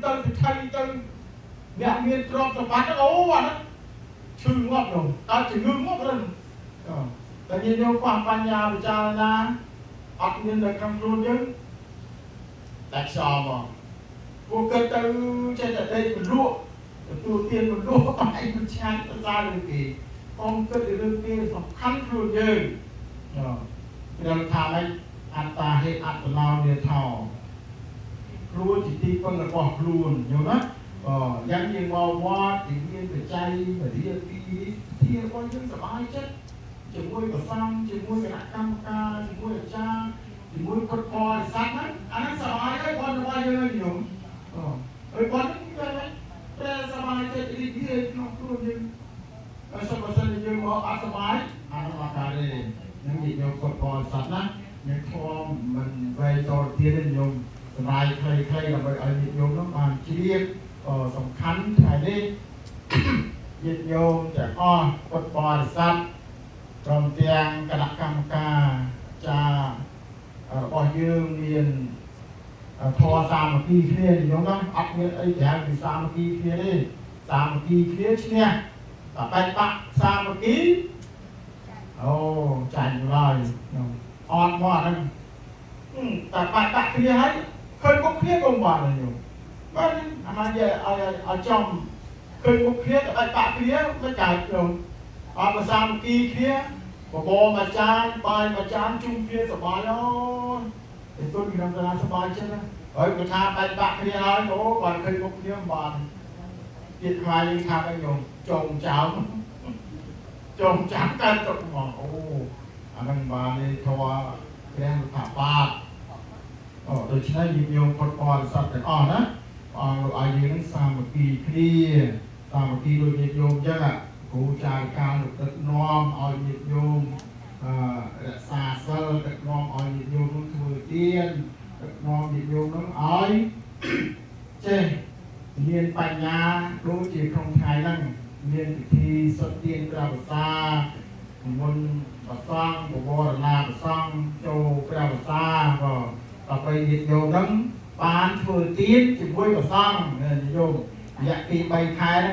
ទៅសិទ្ធិទៅអ្នកមានទ្រព្យសម្បត្តិអូអាហ្នឹងឈឺងាប់នោះតើជំងឺងាប់ឬតែញាតិញោមខ្វះបញ្ញាពិចារណាអត់មាននៅក្នុងខ្លួនយើងតែខ្យល់មកពួកគិតទៅចេះតែដេកមិនលក់ទទួលទានមិនលក់បាយមិនឆ្ងាញ់ទៅសារលើគេកុំគិតពីរឿងគេសំខាន់ខ្លួនយើងខ្ញុំថាម៉េចអត្តាហេតុអត្តនោនាថោខ្លួនជាទីពឹងរបស់ខ្លួនយល់ណាយ៉ាងយើងមកវត្តទីមានបច្ច័យបរិយាទីរបស់យើងសប្បាយចិត្តជាមួយប្រសង់ជាមួយគណៈកម្មការជាមួយអាចារ្យជាមួយពុទ្ធបរិស័ទហ្នឹងអាហ្នឹងសប្បាយហើយគាត់របស់យើងហើយញោមហើយគាត់ហ្នឹងគេតែសប្បាយចិត្តរីករាយក្នុងខ្លួនយើងហើយសូមបើសិនជាយើងមកអត់សប្បាយអាហ្នឹងមកកើតទេនឹងនិយាយពុទ្ធបរិស័ទណាយើងធំមិនវែងតទៀតទេញោមសម្រាប់ខ្លីៗដើម្បីឲ្យញាតិញោមនោះបានជ្រាបសំខាន់ថ្ងៃនេះញាតិញោមទាំងអស់ពុទ្ធបរិស័ទព្រមទាំងគណៈកម្មការចារបស់យើងមានធម៌សាមគ្គីគ្នាញោមណាអត់មានអីក្រៅពីសាមគ្គីគ្នាទេសាមគ្គីគ្នាឈ្នះតែបែកបាក់សាមគ្គីអូចាញ់ឡើយអត់មកហ្នឹងតែបែកបាក់គ្នាហើយឃើញមុខគ្នាក៏បានញោមបាទអាម៉ានិយាយឲ្យចំឃើញមុខគ្នាតែបែកបាក់គ្នាមិនកើតញោមអត់សាមគ្គីគ្នាបបរមួយចានបាយមួយចានជុំគ្នាសប្បាយអូយទៅខ្ញុំទៅសប្បាយចិត្តណាហើយគាត់ថាបែកបាក់គ្នាហើយអូគាត់ឃើញមុខគ្នាបានទៀតខ្លាយយើងថាឲ្យញោមចងចោលកើតទុកមកអូអានឹងបាននេះធម៌ព្រះថាបាតដូច្នេះញោមពុទ្ធបរិស័ទទាំងអស់ណាអង្គឲ្យយើងនឹងសាមគ្គីគ្នាសាមគ្គីដូចញាតិញោមអញ្ចឹងគ្រូចារ្យការដឹកនាំឲ្យញាតិញោមរក្សាសិលដឹកនាំឲ្យញាតិញោមនោះធ្វើទានដឹកនាំញាតិញោមនោះឲ្យចេះមានបញ្ញាដូចជាក្នុងថ្ងៃហ្នឹងមានពិធីសុទ្ធទានព្រះវស្សាមុនប្រសង់បវរណាប្រសង់ចូលព្រះវស្សាក៏ដើម្បីញាតិញោមហ្នឹងបានធ្វើទានជាមួយប្រសង់ញាតិញោមរយៈពេល3ខែ